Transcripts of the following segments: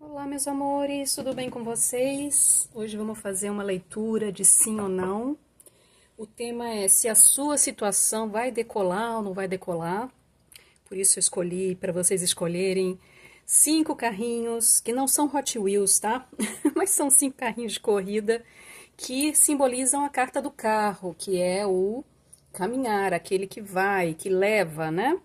Olá, meus amores, tudo bem com vocês? Hoje vamos fazer uma leitura de sim ou não. O tema é se a sua situação vai decolar ou não vai decolar. Por isso eu escolhi para vocês escolherem 5 carrinhos que não são Hot Wheels, tá? Mas são 5 carrinhos de corrida que simbolizam a carta do carro, que é o caminhar, aquele que vai, que leva, né?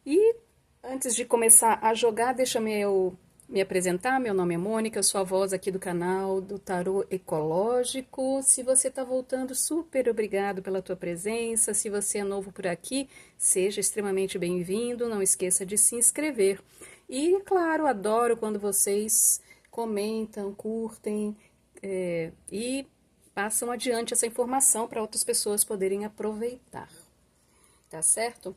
E antes de começar a jogar, deixa eu me apresentar. Meu nome é Mônica, eu sou a voz aqui do canal do Tarô Ecológico. Se você está voltando, super obrigado pela tua presença. Se você é novo por aqui, seja extremamente bem-vindo. Não esqueça de se inscrever. E, claro, adoro quando vocês comentam, curtem e passam adiante essa informação para outras pessoas poderem aproveitar. Tá certo?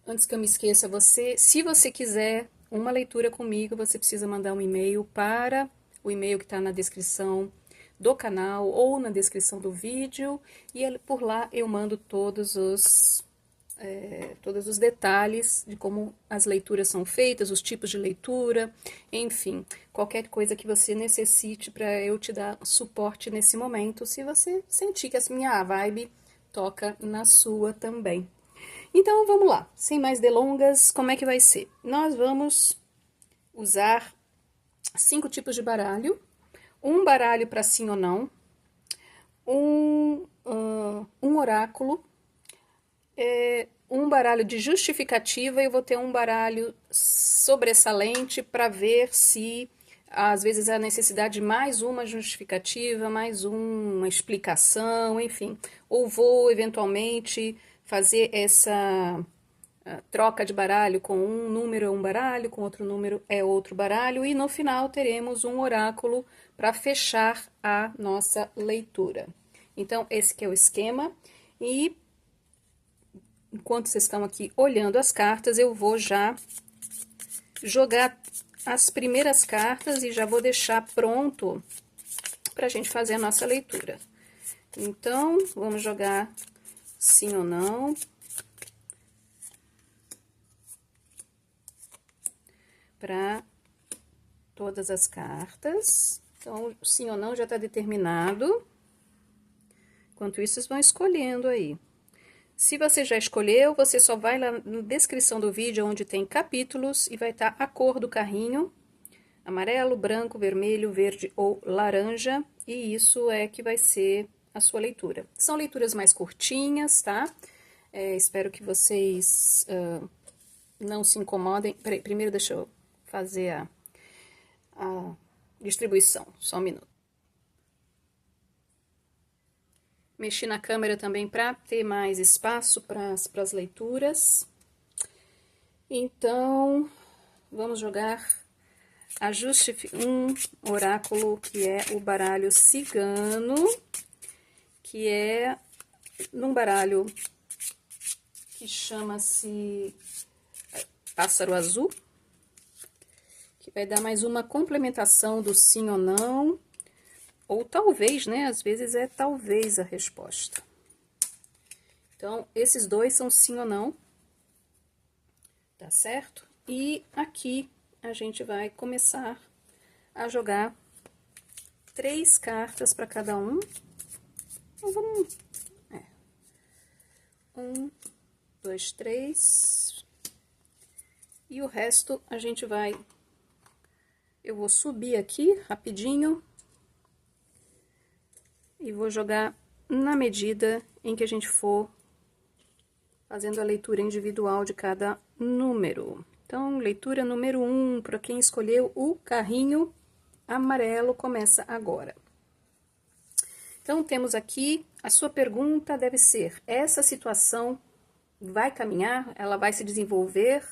Antes que eu me esqueça, se você quiser uma leitura comigo, você precisa mandar um e-mail para o e-mail que está na descrição do canal ou na descrição do vídeo, e por lá eu mando todos os detalhes de como as leituras são feitas, os tipos de leitura, enfim, qualquer coisa que você necessite para eu te dar suporte nesse momento, se você sentir que a minha vibe toca na sua também. Então, vamos lá. Sem mais delongas, como é que vai ser? Nós vamos usar 5 tipos de baralho. Um baralho para sim ou não. Um oráculo. Um baralho de justificativa. E eu vou ter um baralho sobressalente para ver se, às vezes, há necessidade de mais uma justificativa, mais uma explicação, enfim. Ou vou, eventualmente, fazer essa troca de baralho, com um número é um baralho, com outro número é outro baralho, e no final teremos um oráculo para fechar a nossa leitura. Então, esse que é o esquema, e enquanto vocês estão aqui olhando as cartas, eu vou já jogar as primeiras cartas e já vou deixar pronto para a gente fazer a nossa leitura. Então, vamos jogar sim ou não. Para todas as cartas. Então, sim ou não já está determinado. Enquanto isso, vocês vão escolhendo aí. Se você já escolheu, você só vai lá na descrição do vídeo, onde tem capítulos, e vai estar a cor do carrinho: amarelo, branco, vermelho, verde ou laranja. E isso é que vai ser a sua leitura. São leituras mais curtinhas, tá? Espero que vocês não se incomodem. Peraí, primeiro deixa eu fazer a distribuição, só um minuto. Mexi na câmera também para ter mais espaço para as leituras. Então, vamos jogar um oráculo que é o baralho cigano, que é num baralho que chama-se Pássaro Azul, que vai dar mais uma complementação do sim ou não, ou talvez, né? Às vezes é talvez a resposta. Então, esses dois são sim ou não, tá certo? E aqui a gente vai começar a jogar 3 cartas para cada um. Então, vamos... 1, 2, 3. E o resto a gente vai... Eu vou subir aqui rapidinho e vou jogar na medida em que a gente for fazendo a leitura individual de cada número. Então, leitura número 1, para quem escolheu o carrinho amarelo, começa agora. Então, temos aqui, a sua pergunta deve ser: essa situação vai caminhar? Ela vai se desenvolver?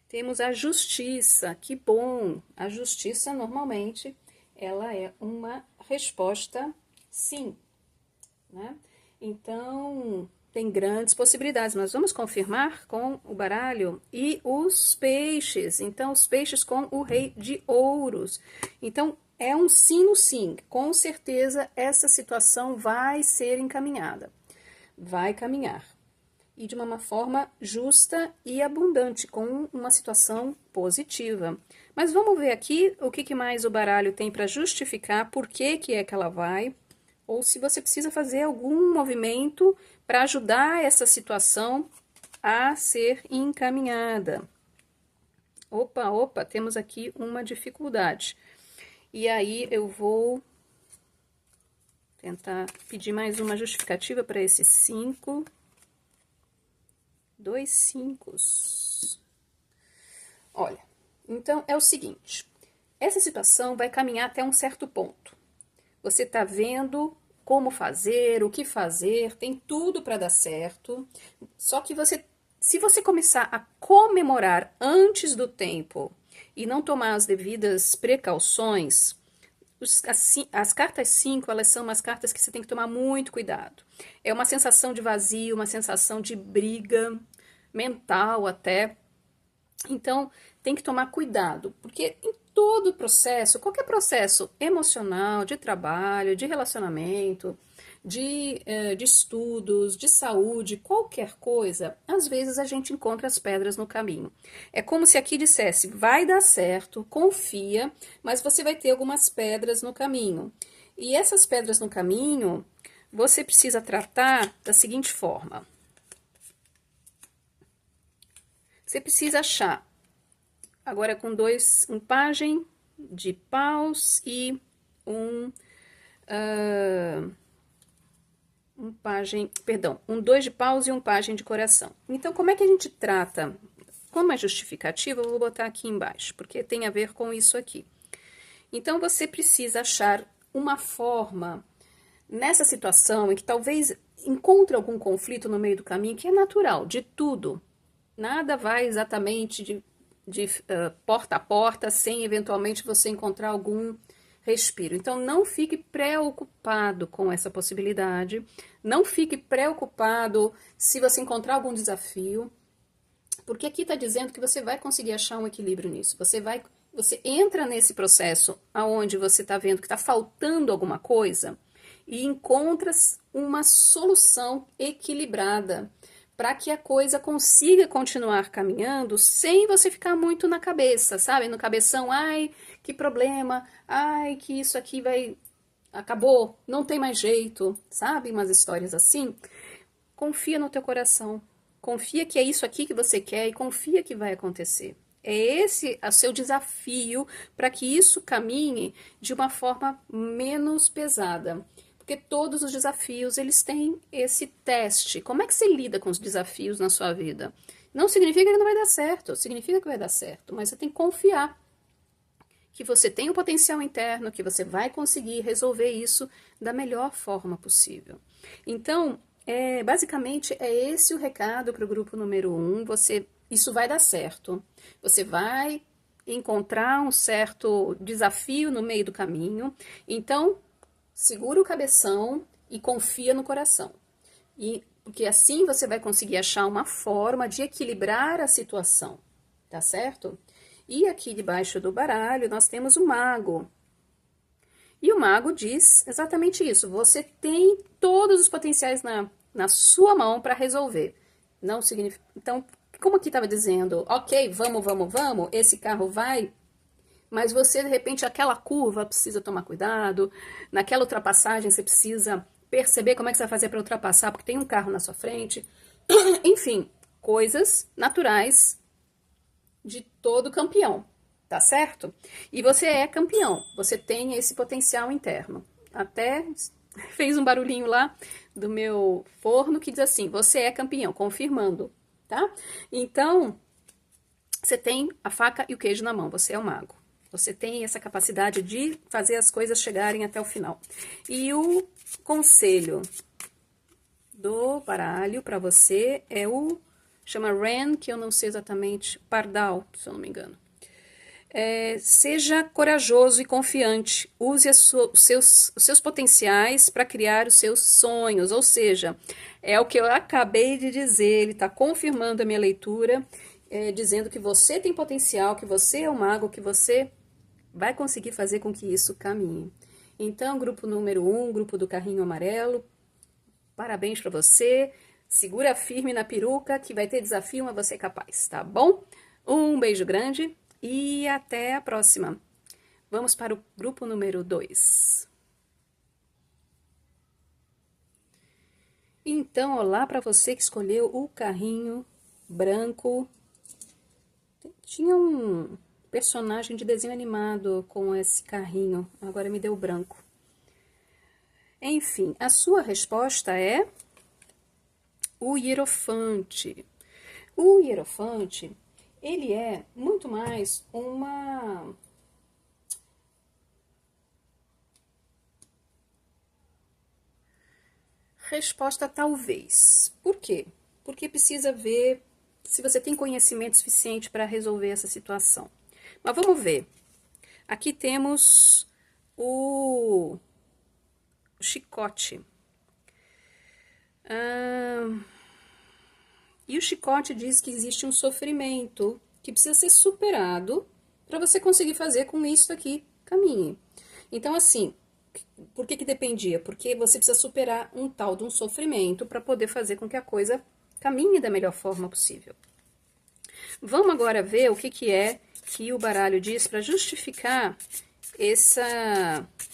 Temos a justiça, que bom! A justiça, normalmente, ela é uma resposta sim, né? Então, tem grandes possibilidades. Nós vamos confirmar com o baralho e os peixes. Então, os peixes com o rei de ouros. Então, é um sim no sim. Com certeza, essa situação vai ser encaminhada. Vai caminhar. e de uma forma justa e abundante, com uma situação positiva. Mas vamos ver aqui o que mais o baralho tem para justificar por que é que ela vai, ou se você precisa fazer algum movimento para ajudar essa situação a ser encaminhada. Opa, temos aqui uma dificuldade. E aí eu vou tentar pedir mais uma justificativa para esse 5. 2 5. Olha, então é o seguinte, essa situação vai caminhar até um certo ponto. Você tá vendo como fazer, o que fazer, tem tudo para dar certo. Só que se você começar a comemorar antes do tempo e não tomar as devidas precauções, as cartas 5, elas são umas cartas que você tem que tomar muito cuidado. É uma sensação de vazio, uma sensação de briga mental até. Então, tem que tomar cuidado, porque em todo processo, qualquer processo emocional, de trabalho, de relacionamento, de estudos, de saúde, qualquer coisa, às vezes a gente encontra as pedras no caminho. É como se aqui dissesse, vai dar certo, confia, mas você vai ter algumas pedras no caminho. E essas pedras no caminho, você precisa tratar da seguinte forma. Você precisa achar, agora com um pajem de paus e um dois de paus e um pajem de coração. Então, como é que a gente trata? Como é justificativa, eu vou botar aqui embaixo, porque tem a ver com isso aqui. Então, você precisa achar uma forma, nessa situação em que talvez encontre algum conflito no meio do caminho, que é natural, de tudo. Nada vai exatamente de porta a porta sem eventualmente você encontrar algum respiro. Então, não fique preocupado com essa possibilidade, não fique preocupado se você encontrar algum desafio, porque aqui está dizendo que você vai conseguir achar um equilíbrio nisso. Você entra nesse processo aonde você está vendo que está faltando alguma coisa e encontra uma solução equilibrada para que a coisa consiga continuar caminhando sem você ficar muito na cabeça, sabe? No cabeção, ai, que problema, ai, que isso aqui acabou, não tem mais jeito, sabe? Umas histórias assim. Confia no teu coração, confia que é isso aqui que você quer e confia que vai acontecer. É esse o seu desafio para que isso caminhe de uma forma menos pesada. Porque todos os desafios, eles têm esse teste. Como é que você lida com os desafios na sua vida? Não significa que não vai dar certo, significa que vai dar certo, mas você tem que confiar que você tem um potencial interno, que você vai conseguir resolver isso da melhor forma possível. Então, basicamente, é esse o recado para o grupo número 1. Isso vai dar certo. Você vai encontrar um certo desafio no meio do caminho. Então, segura o cabeção e confia no coração. Porque assim você vai conseguir achar uma forma de equilibrar a situação, tá certo? E aqui debaixo do baralho nós temos o mago. E o mago diz exatamente isso. Você tem todos os potenciais na sua mão para resolver. Não significa. Então, como aqui estava dizendo, ok, vamos, esse carro vai. Mas você, de repente, aquela curva precisa tomar cuidado, naquela ultrapassagem você precisa perceber como é que você vai fazer para ultrapassar, porque tem um carro na sua frente. Enfim, coisas naturais de todo campeão, tá certo? E você é campeão, você tem esse potencial interno. Até fez um barulhinho lá do meu forno que diz assim, você é campeão, confirmando, tá? Então, você tem a faca e o queijo na mão, você é o mago. Você tem essa capacidade de fazer as coisas chegarem até o final. E o conselho do baralho para você é chama Ren, que eu não sei exatamente, Pardal, se eu não me engano. Seja corajoso e confiante. Use os seus potenciais para criar os seus sonhos. Ou seja, é o que eu acabei de dizer, ele está confirmando a minha leitura, dizendo que você tem potencial, que você é um mago, que você vai conseguir fazer com que isso caminhe. Então, grupo número 1, grupo do carrinho amarelo, parabéns para você. Segura firme na peruca que vai ter desafio, mas você é capaz, tá bom? Um beijo grande e até a próxima. Vamos para o grupo número 2. Então, olá para você que escolheu o carrinho branco. Tinha um personagem de desenho animado com esse carrinho, agora me deu branco. Enfim, a sua resposta é o hierofante. O hierofante, ele é muito mais uma resposta talvez. Por quê? Porque precisa ver se você tem conhecimento suficiente para resolver essa situação. Mas vamos ver. Aqui temos o chicote. E o chicote diz que existe um sofrimento que precisa ser superado para você conseguir fazer com isso aqui caminhe. Então, assim, por que dependia? Porque você precisa superar um tal de um sofrimento para poder fazer com que a coisa caminhe da melhor forma possível. Vamos agora ver o que é que o baralho diz para justificar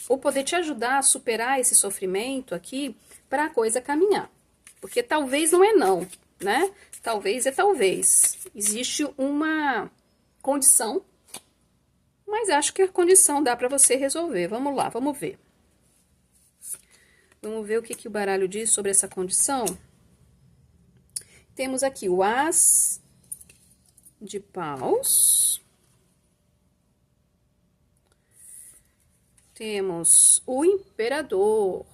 ou poder te ajudar a superar esse sofrimento aqui para a coisa caminhar. Porque talvez não é não, né? Talvez é talvez. Existe uma condição, mas acho que a condição dá para você resolver. Vamos lá, vamos ver. Vamos ver o que o baralho diz sobre essa condição. Temos aqui o As de Paus. Temos o Imperador.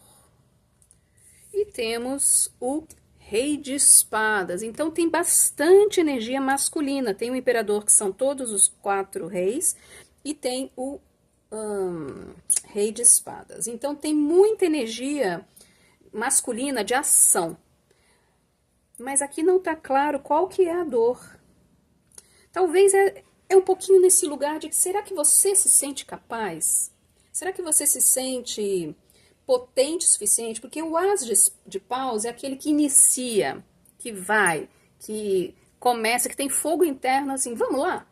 E temos o Rei de Espadas. Então, tem bastante energia masculina. Tem o Imperador, que são todos os 4 reis. E tem o Rei de Espadas. Então, tem muita energia masculina de ação. Mas aqui não tá claro qual que é a dor. Talvez é um pouquinho nesse lugar de que será que você se sente capaz? Será que você se sente potente o suficiente? Porque o As de Paus é aquele que inicia, que vai, que começa, que tem fogo interno, assim, vamos lá.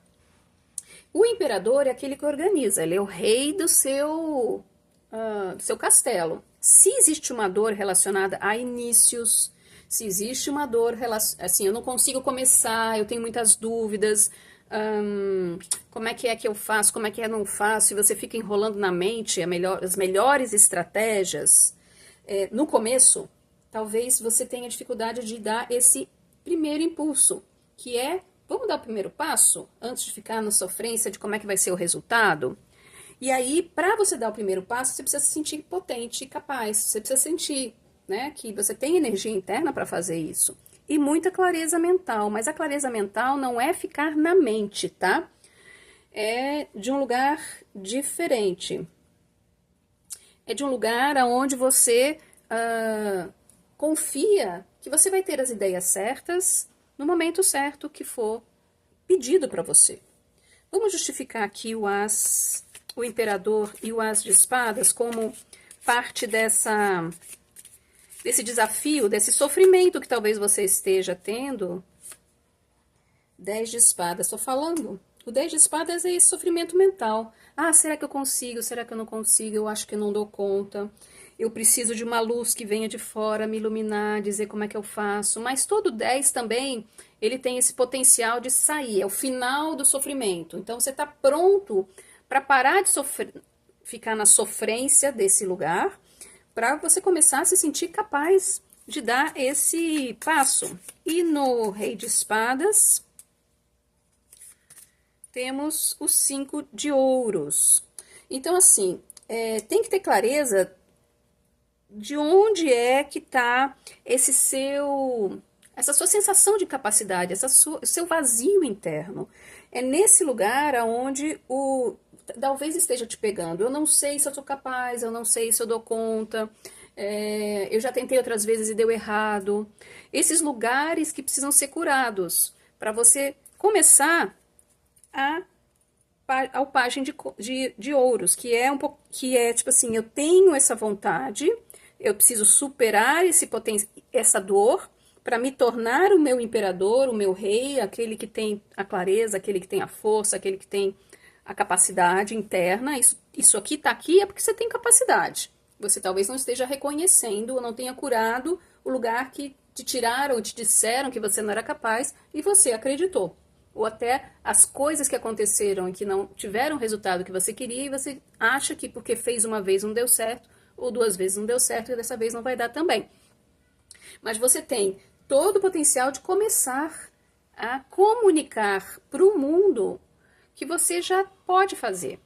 O Imperador é aquele que organiza, ele é o rei do seu castelo. Se existe uma dor relacionada a inícios, se existe uma dor, assim, eu não consigo começar, eu tenho muitas dúvidas, como é que eu faço, como é que eu não faço, e você fica enrolando na mente as melhores estratégias, no começo, talvez você tenha dificuldade de dar esse primeiro impulso, que é, vamos dar o primeiro passo, antes de ficar na sofrência de como é que vai ser o resultado? E aí, para você dar o primeiro passo, você precisa se sentir potente e capaz, você precisa sentir, né, que você tem energia interna para fazer isso. E muita clareza mental, mas a clareza mental não é ficar na mente, tá? É de um lugar diferente. É de um lugar onde você confia que você vai ter as ideias certas no momento certo que for pedido para você. Vamos justificar aqui o Imperador e o As de Espadas como parte desse desafio, desse sofrimento que talvez você esteja tendo. 10 de espadas, estou falando. O 10 de espadas é esse sofrimento mental. Ah, será que eu consigo? Será que eu não consigo? Eu acho que eu não dou conta. Eu preciso de uma luz que venha de fora, me iluminar, dizer como é que eu faço. Mas todo 10 também, ele tem esse potencial de sair. É o final do sofrimento. Então, você está pronto para parar de ficar na sofrência desse lugar, para você começar a se sentir capaz de dar esse passo. E no Rei de Espadas, temos os 5 de ouros. Então, assim, tem que ter clareza de onde é que está essa sua sensação de capacidade, o seu vazio interno. É nesse lugar onde talvez esteja te pegando. Eu não sei se eu sou capaz, eu não sei se eu dou conta, eu já tentei outras vezes e deu errado. Esses lugares que precisam ser curados, para você começar ao pajem de ouros, que é tipo assim, eu tenho essa vontade, eu preciso superar essa dor, para me tornar o meu imperador, o meu rei, aquele que tem a clareza, aquele que tem a força, aquele que tem a capacidade interna. Isso aqui está aqui é porque você tem capacidade. Você talvez não esteja reconhecendo ou não tenha curado o lugar que te tiraram ou te disseram que você não era capaz e você acreditou. Ou até as coisas que aconteceram e que não tiveram o resultado que você queria e você acha que porque fez uma vez não deu certo, ou 2 vezes não deu certo e dessa vez não vai dar também. Mas você tem todo o potencial de começar a comunicar para o mundo que você já pode fazer.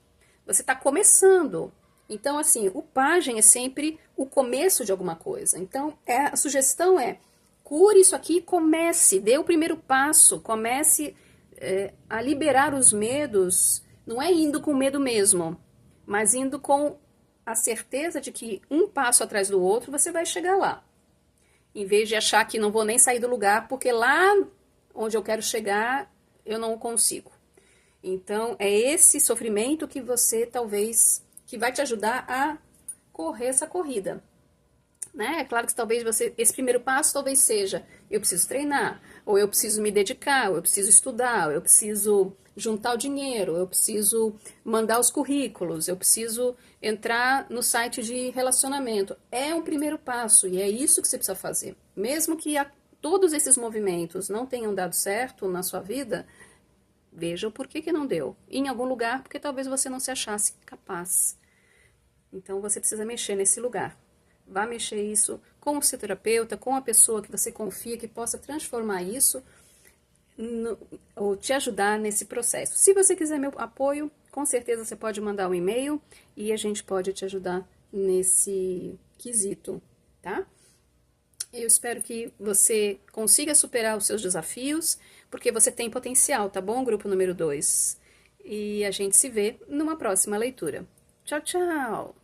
Você está começando. Então, assim, o pajem é sempre o começo de alguma coisa. Então, a sugestão é, cure isso aqui e comece, dê o primeiro passo, comece a liberar os medos, não é indo com medo mesmo, mas indo com a certeza de que um passo atrás do outro você vai chegar lá. Em vez de achar que não vou nem sair do lugar, porque lá onde eu quero chegar, eu não consigo. Então, é esse sofrimento que você talvez, que vai te ajudar a correr essa corrida. Né? É claro que talvez esse primeiro passo talvez seja, eu preciso treinar, ou eu preciso me dedicar, ou eu preciso estudar, ou eu preciso juntar o dinheiro, eu preciso mandar os currículos, eu preciso entrar no site de relacionamento. É um primeiro passo e é isso que você precisa fazer. Mesmo que todos esses movimentos não tenham dado certo na sua vida, veja o porquê que não deu. Em algum lugar, porque talvez você não se achasse capaz. Então você precisa mexer nesse lugar. Vá mexer isso com o seu terapeuta, com a pessoa que você confia, que possa transformar isso ou te ajudar nesse processo. Se você quiser meu apoio, com certeza você pode mandar um e-mail e a gente pode te ajudar nesse quesito, tá? Eu espero que você consiga superar os seus desafios, porque você tem potencial, tá bom, grupo número 2? E a gente se vê numa próxima leitura. Tchau, tchau!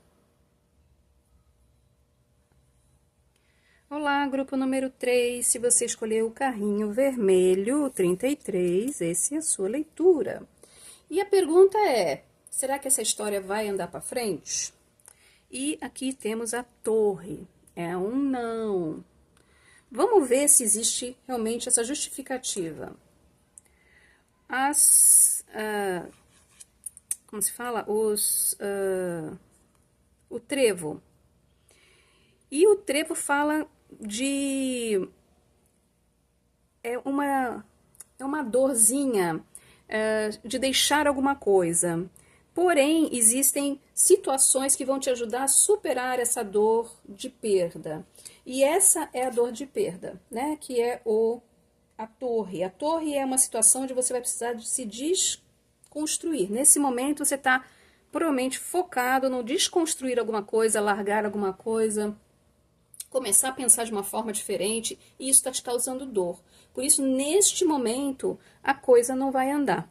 Olá, grupo número 3, se você escolheu o carrinho vermelho, 33, esse é a sua leitura. E a pergunta é, será que essa história vai andar para frente? E aqui temos a torre, é um não. Vamos ver se existe realmente essa justificativa. Como se fala? O trevo. E o trevo fala de uma dorzinha de deixar alguma coisa. Porém, existem situações que vão te ajudar a superar essa dor de perda. E essa é a dor de perda, né? Que é a torre. A torre é uma situação onde você vai precisar de se desconstruir. Nesse momento, você está provavelmente focado no desconstruir alguma coisa, largar alguma coisa, começar a pensar de uma forma diferente, e isso está te causando dor. Por isso, neste momento, a coisa não vai andar.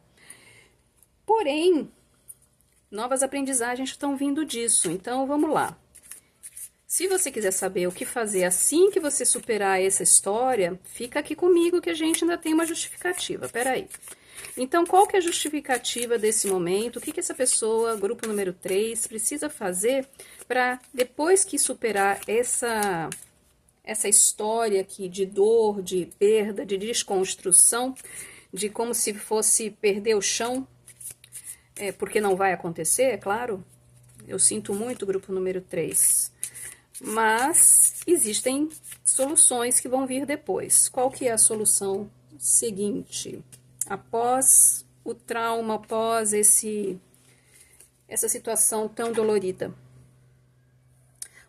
Porém, novas aprendizagens estão vindo disso, então vamos lá. Se você quiser saber o que fazer assim que você superar essa história, fica aqui comigo que a gente ainda tem uma justificativa. Peraí. Então, qual que é a justificativa desse momento? O que essa pessoa, grupo número 3, precisa fazer para, depois que superar essa história aqui de dor, de perda, de desconstrução, de como se fosse perder o chão, porque não vai acontecer, é claro. Eu sinto muito, grupo número 3. Mas existem soluções que vão vir depois. Qual que é a solução seguinte? Após o trauma, após essa situação tão dolorida.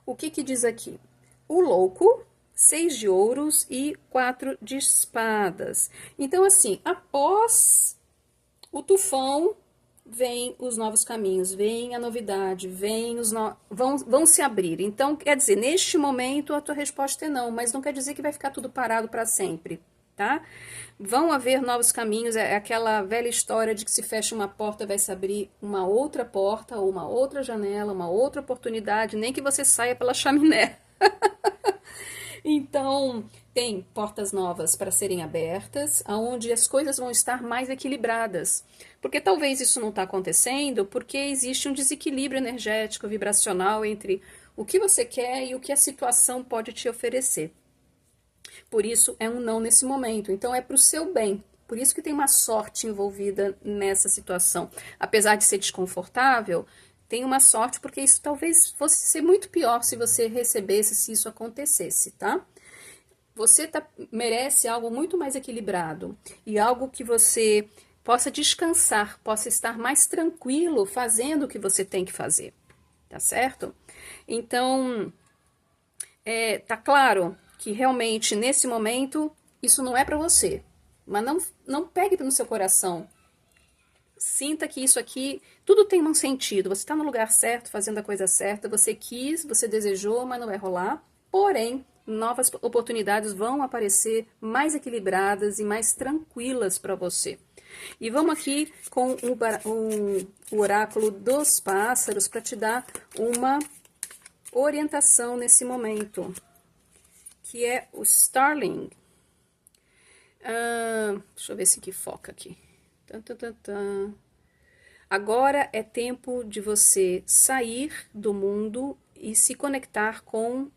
O que diz aqui? O louco, 6 de ouros e 4 de espadas. Então, assim, após o tufão, vem os novos caminhos, vem a novidade, vão se abrir. Então, quer dizer, neste momento a tua resposta é não, mas não quer dizer que vai ficar tudo parado para sempre, tá? Vão haver novos caminhos, é aquela velha história de que se fecha uma porta, vai se abrir uma outra porta, ou uma outra janela, uma outra oportunidade, nem que você saia pela chaminé. Então, tem portas novas para serem abertas, onde as coisas vão estar mais equilibradas. Porque talvez isso não está acontecendo porque existe um desequilíbrio energético, vibracional entre o que você quer e o que a situação pode te oferecer. Por isso é um não nesse momento. Então é para o seu bem. Por isso que tem uma sorte envolvida nessa situação. Apesar de ser desconfortável, tem uma sorte porque isso talvez fosse ser muito pior se você recebesse, se isso acontecesse, tá? Você merece algo muito mais equilibrado e algo que você possa descansar, possa estar mais tranquilo fazendo o que você tem que fazer, tá certo? Então, tá claro que realmente nesse momento isso não é para você, mas não pegue no seu coração. Sinta que isso aqui, tudo tem um sentido. Você está no lugar certo, fazendo a coisa certa. Você quis, você desejou, mas não vai rolar. Porém, novas oportunidades vão aparecer mais equilibradas e mais tranquilas para você. E vamos aqui com o oráculo dos pássaros para te dar uma orientação nesse momento, que é o Starling. Deixa eu ver se que foca aqui. Agora é tempo de você sair do mundo e se conectar com...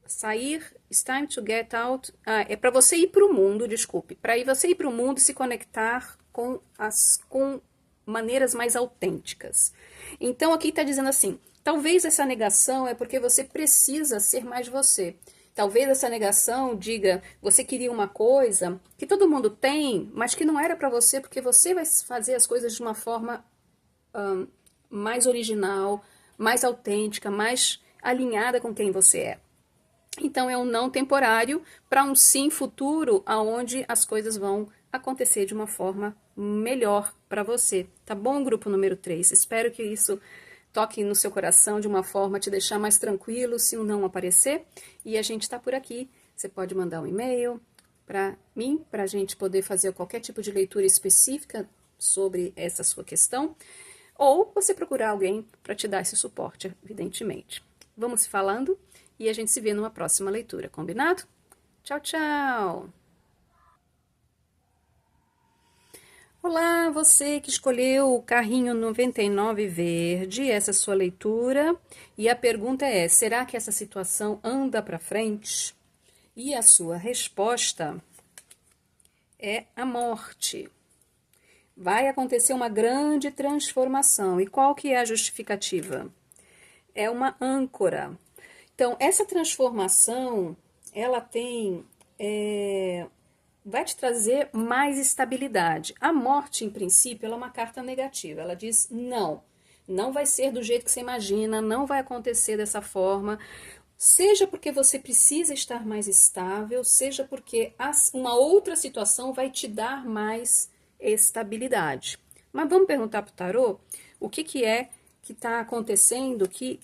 Sair, it's time to get out. É para você ir para o mundo, desculpe. Para você ir para o mundo e se conectar com maneiras mais autênticas. Então aqui está dizendo assim, talvez essa negação é porque você precisa ser mais você. Talvez essa negação diga, você queria uma coisa que todo mundo tem, mas que não era para você, porque você vai fazer as coisas de uma forma mais original, mais autêntica, mais alinhada com quem você é. Então é um não temporário para um sim futuro, aonde as coisas vão acontecer de uma forma melhor para você. Tá bom, grupo número 3? Espero que isso toque no seu coração de uma forma a te deixar mais tranquilo se um não aparecer. E a gente está por aqui. Você pode mandar um e-mail para mim, para a gente poder fazer qualquer tipo de leitura específica sobre essa sua questão. Ou você procurar alguém para te dar esse suporte, evidentemente. Vamos se falando e a gente se vê numa próxima leitura, combinado? Tchau, tchau! Olá, você que escolheu o carrinho 99 verde, essa é a sua leitura. E a pergunta é, será que essa situação anda para frente? E a sua resposta é a morte. Vai acontecer uma grande transformação. E qual que é a justificativa? É uma âncora. Então, essa transformação, ela tem... vai te trazer mais estabilidade. A morte, em princípio, ela é uma carta negativa. Ela diz, não vai ser do jeito que você imagina, não vai acontecer dessa forma. Seja porque você precisa estar mais estável, seja porque uma outra situação vai te dar mais estabilidade. Mas vamos perguntar para o tarô o que é que está acontecendo, que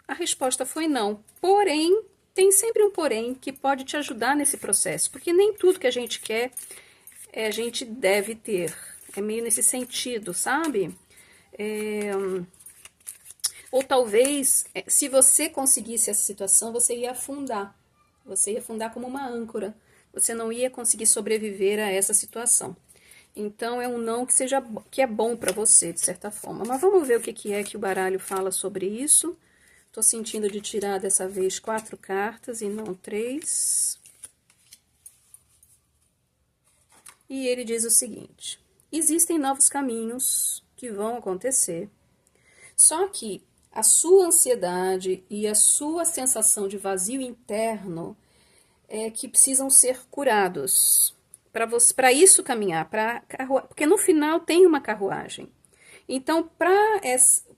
a resposta foi não. Porém, tem sempre um porém que pode te ajudar nesse processo, porque nem tudo que a gente quer a gente deve ter. É meio nesse sentido, sabe? Ou talvez, se você conseguisse essa situação, você ia afundar. Você ia afundar como uma âncora. Você não ia conseguir sobreviver a essa situação. Então, é um não que é bom para você, de certa forma. Mas vamos ver o que é que o baralho fala sobre isso. Tô sentindo de tirar dessa vez 4 cartas e não 3. E ele diz o seguinte: existem novos caminhos que vão acontecer, só que a sua ansiedade e a sua sensação de vazio interno é que precisam ser curados. Para isso caminhar, porque no final tem uma carruagem. Então,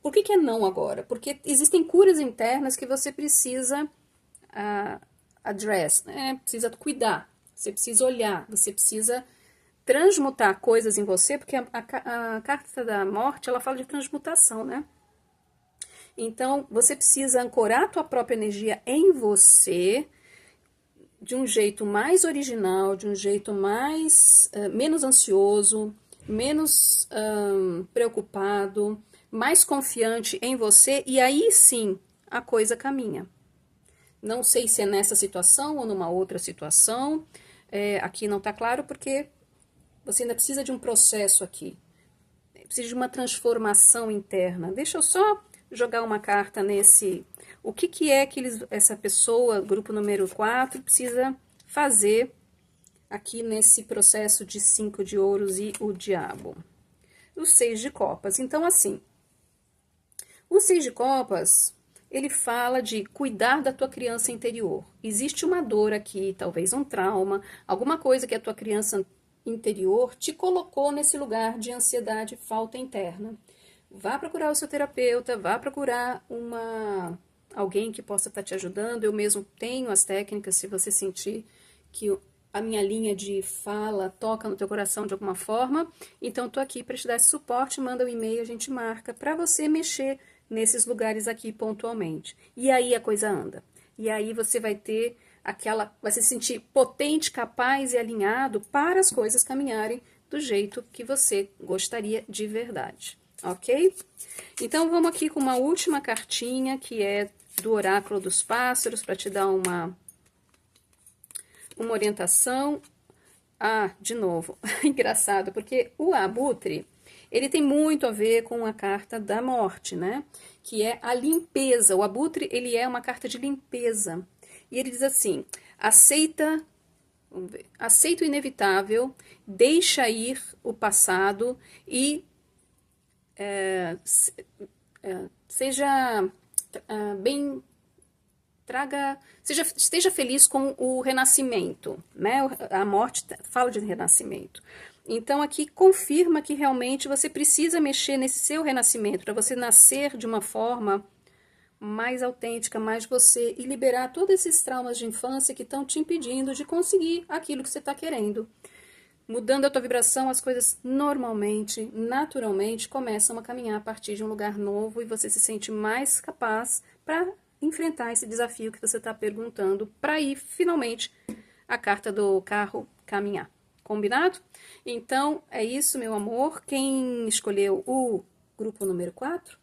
por que é não agora? Porque existem curas internas que você precisa address, né? Precisa cuidar, você precisa olhar, você precisa transmutar coisas em você, porque a carta da morte, ela fala de transmutação, né? Então, você precisa ancorar a tua própria energia em você, de um jeito mais original, de um jeito menos ansioso, menos preocupado, mais confiante em você, e aí sim a coisa caminha. Não sei se é nessa situação ou numa outra situação, aqui não está claro porque você ainda precisa de um processo aqui, precisa de uma transformação interna. Deixa eu só jogar uma carta nesse o que é que essa pessoa, grupo número 4, precisa fazer aqui nesse processo de 5 de ouros e o diabo. O 6 de copas. Então, assim, o 6 de copas, ele fala de cuidar da tua criança interior. Existe uma dor aqui, talvez um trauma, alguma coisa que a tua criança interior te colocou nesse lugar de ansiedade, falta interna. Vá procurar o seu terapeuta, vá procurar alguém que possa estar te ajudando. Eu mesmo tenho as técnicas, se você sentir que a minha linha de fala toca no teu coração de alguma forma. Então, estou aqui para te dar esse suporte, manda um e-mail, a gente marca, para você mexer nesses lugares aqui pontualmente. E aí a coisa anda. E aí você vai ter vai se sentir potente, capaz e alinhado para as coisas caminharem do jeito que você gostaria de verdade. Ok? Então, vamos aqui com uma última cartinha, que é do Oráculo dos Pássaros, para te dar uma orientação. Ah, de novo, engraçado, porque o abutre, ele tem muito a ver com a carta da morte, né? Que é a limpeza. O abutre, ele é uma carta de limpeza. E ele diz assim, aceita o inevitável, deixa ir o passado e esteja feliz com o renascimento, né? A morte fala de renascimento. Então, aqui confirma que realmente você precisa mexer nesse seu renascimento, para você nascer de uma forma mais autêntica, mais você, e liberar todos esses traumas de infância que estão te impedindo de conseguir aquilo que você está querendo. Mudando a tua vibração, as coisas normalmente, naturalmente, começam a caminhar a partir de um lugar novo e você se sente mais capaz para enfrentar esse desafio que você está perguntando, para ir, finalmente, a carta do carro caminhar. Combinado? Então, é isso, meu amor. Quem escolheu o grupo número 4,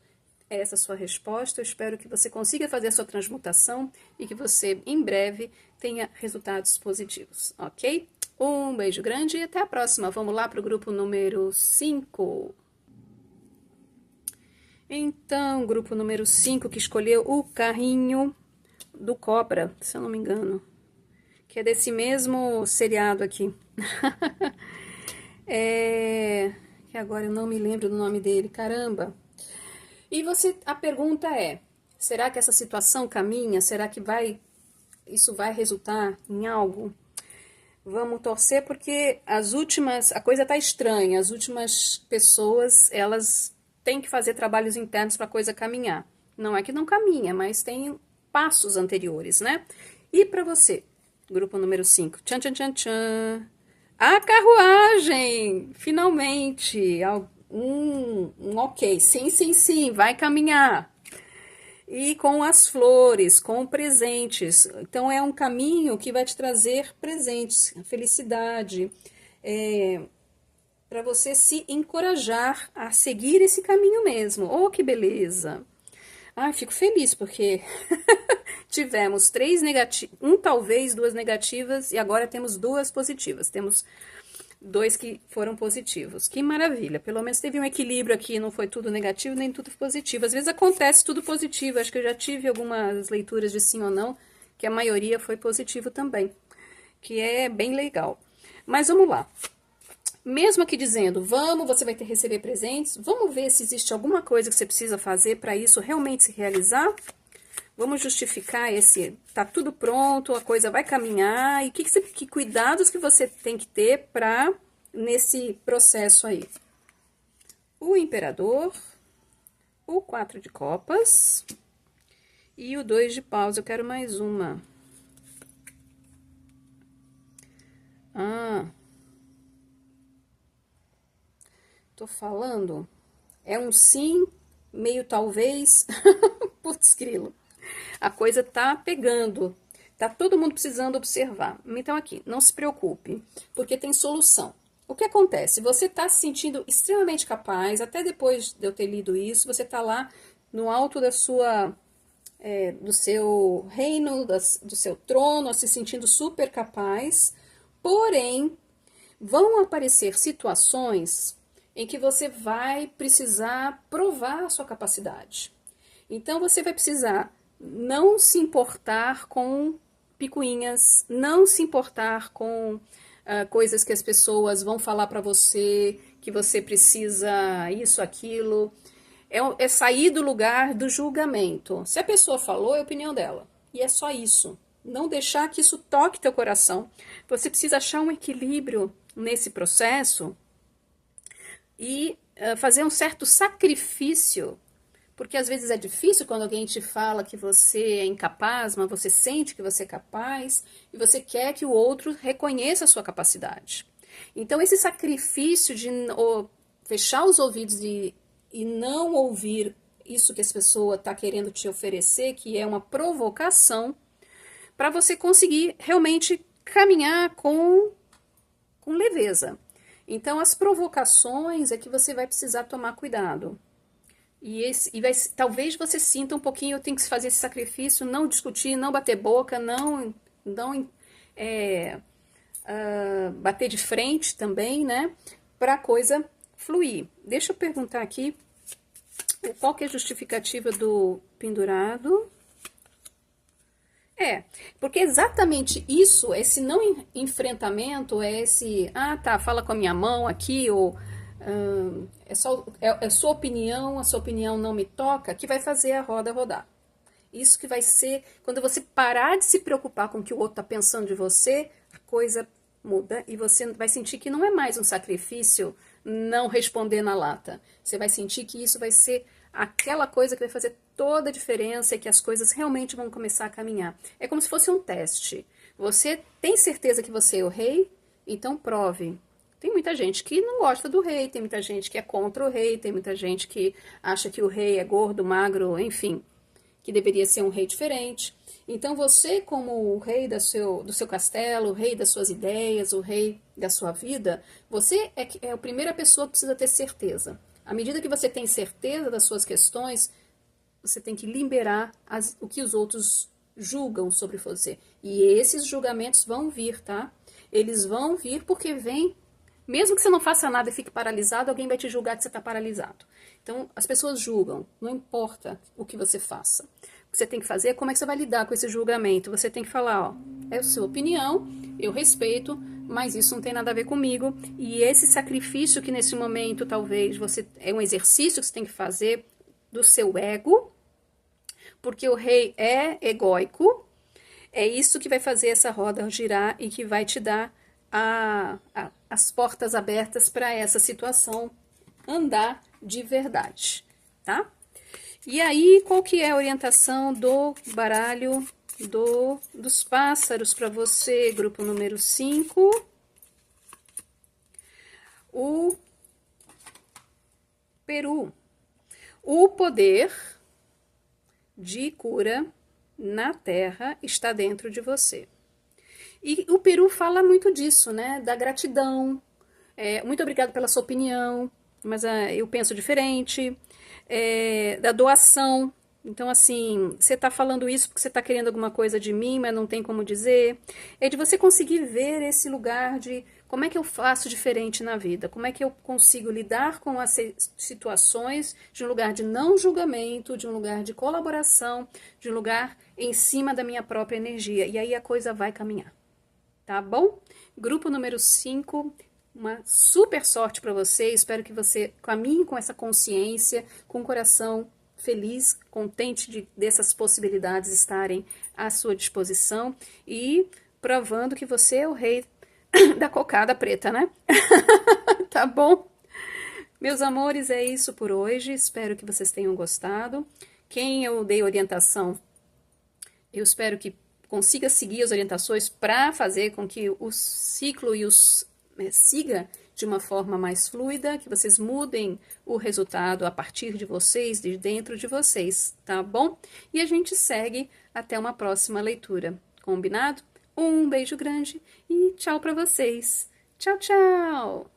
essa é a sua resposta. Eu espero que você consiga fazer a sua transmutação e que você, em breve, tenha resultados positivos, ok? Um beijo grande e até a próxima. Vamos lá para o grupo número 5. Então, grupo número 5 que escolheu o carrinho do Cobra, se eu não me engano. Que é desse mesmo seriado aqui. Que agora eu não me lembro do nome dele, caramba. E a pergunta é, será que essa situação caminha? Será que isso vai resultar em algo? Vamos torcer porque a coisa tá estranha, as últimas pessoas, elas têm que fazer trabalhos internos para a coisa caminhar. Não é que não caminha, mas tem passos anteriores, né? E para você, grupo número 5, tchan, tchan, tchan, tchan, a carruagem, finalmente, um ok, sim, vai caminhar. E com as flores, com presentes. Então, é um caminho que vai te trazer presentes, felicidade, para você se encorajar a seguir esse caminho mesmo. Oh, que beleza! Ai, fico feliz, porque tivemos 3 negativas, talvez 2 negativas, e agora temos 2 positivas. Temos 2 que foram positivos. Que maravilha, pelo menos teve um equilíbrio aqui, não foi tudo negativo, nem tudo positivo. Às vezes acontece tudo positivo, acho que eu já tive algumas leituras de sim ou não, que a maioria foi positivo também, que é bem legal. Mas vamos lá. Mesmo aqui dizendo, você vai receber presentes, vamos ver se existe alguma coisa que você precisa fazer para isso realmente se realizar. Vamos justificar tá tudo pronto, a coisa vai caminhar, e que cuidados que você tem que ter nesse processo aí. O Imperador, o 4 de copas e o 2 de paus. Eu quero mais uma. Tô falando, é um sim, meio talvez, putz, grilo. A coisa tá pegando, tá todo mundo precisando observar. Então aqui, não se preocupe, porque tem solução. O que acontece? Você tá se sentindo extremamente capaz, até depois de eu ter lido isso, você tá lá no alto do seu reino, do seu trono, se sentindo super capaz, porém, vão aparecer situações em que você vai precisar provar a sua capacidade. Então, você vai precisar não se importar com picuinhas, não se importar com coisas que as pessoas vão falar para você, que você precisa isso, aquilo. É sair do lugar do julgamento. Se a pessoa falou, é a opinião dela. E é só isso. Não deixar que isso toque teu coração. Você precisa achar um equilíbrio nesse processo e fazer um certo sacrifício, porque às vezes é difícil quando alguém te fala que você é incapaz, mas você sente que você é capaz e você quer que o outro reconheça a sua capacidade. Então esse sacrifício de fechar os ouvidos e não ouvir isso que essa pessoa está querendo te oferecer, que é uma provocação, para você conseguir realmente caminhar com leveza. Então, as provocações é que você vai precisar tomar cuidado. Talvez você sinta um pouquinho, eu tenho que fazer esse sacrifício, não discutir, não bater boca, não bater de frente também, né? Para a coisa fluir. Deixa eu perguntar aqui, qual que é a justificativa do pendurado? Porque exatamente isso, esse não enfrentamento, é esse, fala com a minha mão aqui, ou é sua opinião, a sua opinião não me toca, que vai fazer a roda rodar. Isso que vai ser, quando você parar de se preocupar com o que o outro está pensando de você, a coisa muda e você vai sentir que não é mais um sacrifício não responder na lata. Você vai sentir que isso vai ser aquela coisa que vai fazer toda a diferença e que as coisas realmente vão começar a caminhar. É como se fosse um teste. Você tem certeza que você é o rei? Então prove. Tem muita gente que não gosta do rei, tem muita gente que é contra o rei, tem muita gente que acha que o rei é gordo, magro, enfim, que deveria ser um rei diferente. Então você, como o rei do seu castelo, o rei das suas ideias, o rei da sua vida, você é a primeira pessoa que precisa ter certeza. À medida que você tem certeza das suas questões, você tem que liberar o que os outros julgam sobre você. E esses julgamentos vão vir, tá? Eles vão vir porque vem, mesmo que você não faça nada e fique paralisado, alguém vai te julgar que você está paralisado. Então, as pessoas julgam, não importa o que você faça. O que você tem que fazer é como é que você vai lidar com esse julgamento. Você tem que falar, é a sua opinião, eu respeito, mas isso não tem nada a ver comigo. E esse sacrifício que nesse momento talvez é um exercício que você tem que fazer do seu ego, porque o rei é egóico, é isso que vai fazer essa roda girar e que vai te dar as portas abertas para essa situação andar de verdade, tá? E aí, qual que é a orientação do baralho dos pássaros para você, grupo número 5? O peru. O poder de cura na Terra está dentro de você. E o peru fala muito disso, né? Da gratidão. Muito obrigado pela sua opinião, mas eu penso diferente. Da doação. Então, assim, você está falando isso porque você está querendo alguma coisa de mim, mas não tem como dizer. É de você conseguir ver esse lugar de como é que eu faço diferente na vida, como é que eu consigo lidar com as situações de um lugar de não julgamento, de um lugar de colaboração, de um lugar em cima da minha própria energia. E aí a coisa vai caminhar. Tá bom? Grupo número 5, uma super sorte para você. Espero que você caminhe com essa consciência, com o coração feliz, contente dessas possibilidades estarem à sua disposição e provando que você é o rei da cocada preta, né? Tá bom? Meus amores, é isso por hoje. Espero que vocês tenham gostado. Quem eu dei orientação, eu espero que consiga seguir as orientações para fazer com que o ciclo siga de uma forma mais fluida, que vocês mudem o resultado a partir de vocês, de dentro de vocês, tá bom? E a gente segue até uma próxima leitura, combinado? Um beijo grande e tchau para vocês. Tchau, tchau!